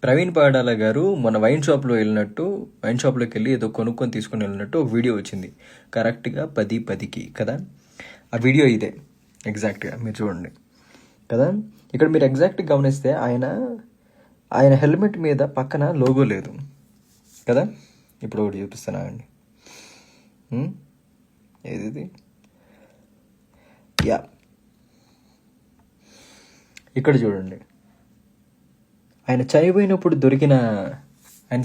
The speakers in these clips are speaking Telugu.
ప్రవీణ్ పాడాల గారు మన వైన్ షాప్లోకి వెళ్ళి ఏదో కొనుక్కొని తీసుకొని వెళ్ళినట్టు ఒక వీడియో వచ్చింది కరెక్ట్గా 10:10కి కదా. ఆ వీడియో ఇదే ఎగ్జాక్ట్గా మీరు చూడండి కదా. ఇక్కడ మీరు ఎగ్జాక్ట్గా గమనిస్తే ఆయన హెల్మెట్ మీద పక్కన లోగో లేదు కదా. ఇప్పుడు ఒకటి చూపిస్తున్నా అండి, ఏది యా ఇక్కడ చూడండి. ఆయన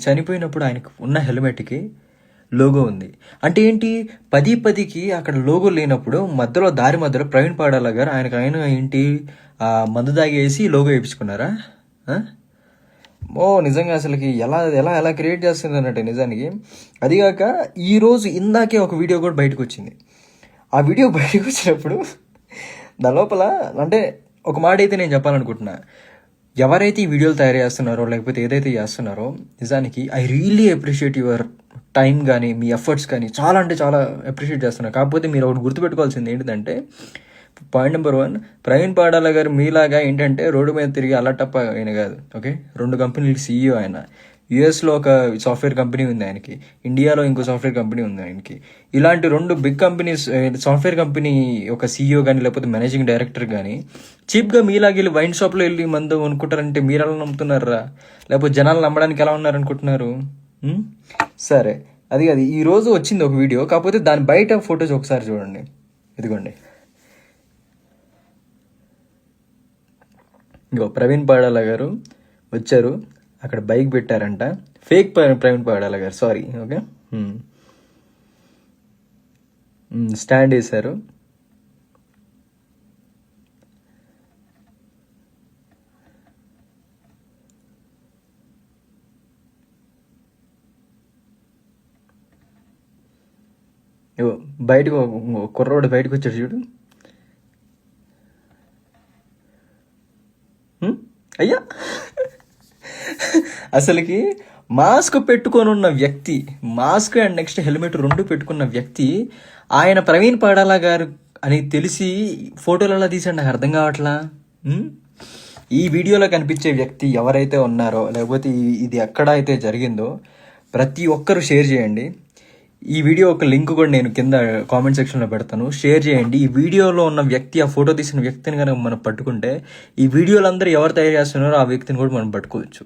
చనిపోయినప్పుడు ఆయనకు ఉన్న హెల్మెట్కి లోగో ఉంది. అంటే ఏంటి, 10:10కి అక్కడ లోగో లేనప్పుడు దారి మధ్యలో ప్రవీణ్ పాడాల గారు ఆయన ఏంటి మందు దాగేసి లోగో వేయించుకున్నారా? నిజంగా అసలుకి ఎలా ఎలా ఎలా క్రియేట్ చేస్తుంది అన్నట్టు నిజానికి. అదిగాక ఈరోజు ఇందాకే ఒక వీడియో కూడా బయటకు వచ్చింది. ఆ వీడియో బయటకు వచ్చినప్పుడు దాని లోపల అంటే ఒక మాట అయితే నేను చెప్పాలనుకుంటున్నా, ఎవరైతే ఈ వీడియోలు తయారు చేస్తున్నారో లేకపోతే ఏదైతే చేస్తున్నారో నిజానికి I really appreciate your time కానీ మీ ఎఫర్ట్స్ కానీ చాలా అంటే చాలా అప్రిషియేట్ చేస్తున్నారు. కాకపోతే మీరు ఒకటి గుర్తుపెట్టుకోవాల్సింది ఏంటంటే, పాయింట్ నెంబర్ 1, ప్రవీణ్ పాడాల గారు మీలాగా ఏంటంటే రోడ్డు మీద తిరిగి అల్లటప్ప ఆయన కాదు. ఓకే, 2 కంపెనీలు CEO ఆయన. యుఎస్లో ఒక సాఫ్ట్వేర్ కంపెనీ ఉంది ఆయనకి, ఇండియాలో ఇంకో సాఫ్ట్వేర్ కంపెనీ ఉంది ఆయనకి. ఇలాంటి 2 బిగ్ కంపెనీస్ సాఫ్ట్వేర్ కంపెనీ ఒక CEO కానీ లేకపోతే మేనేజింగ్ డైరెక్టర్ కానీ చీప్గా మీలాగా వెళ్ళి వైన్ షాప్లో వెళ్ళి మందు కొనుక్కుంటారంటే మీరు ఎలా నమ్ముతున్నారా? లేకపోతే జనాలు నమ్మడానికి ఎలా ఉన్నారనుకుంటున్నారు? సరే, అది ఈరోజు వచ్చింది ఒక వీడియో, కాకపోతే దాని బయట ఫొటోస్ ఒకసారి చూడండి. ఇదిగోండి, ఇంకో ప్రవీణ్ పాడాల గారు వచ్చారు, అక్కడ బైక్ పెట్టారంట. ఫేక్ ప్రవీణ్ పాడాల గారు, సారీ. ఓకే, స్టాండ్ వేశారు. బయటకు కుర్రోడు బయటకు వచ్చాడు చూడు. అయ్యా, అసలుకి మాస్క్ పెట్టుకొని ఉన్న వ్యక్తి, మాస్క్ అండ్ నెక్స్ట్ హెల్మెట్ 2 పెట్టుకున్న వ్యక్తి ఆయన ప్రవీణ్ పాడాల గారు అని తెలిసి ఫోటోలలో తీసాడు. నాకు అర్థం కావట్లా. ఈ వీడియోలో కనిపించే వ్యక్తి ఎవరైతే ఉన్నారో లేకపోతే ఇది ఎక్కడ అయితే జరిగిందో ప్రతి ఒక్కరూ షేర్ చేయండి. ఈ వీడియో ఒక లింక్ కూడా నేను కింద కామెంట్ సెక్షన్లో పెడతాను, షేర్ చేయండి. ఈ వీడియోలో ఉన్న వ్యక్తి, ఆ ఫోటో తీసిన వ్యక్తిని కనుక మనం పట్టుకుంటే ఈ వీడియోలు అందరూ ఎవరు తయారు చేస్తున్నారో ఆ వ్యక్తిని కూడా మనం పట్టుకోవచ్చు.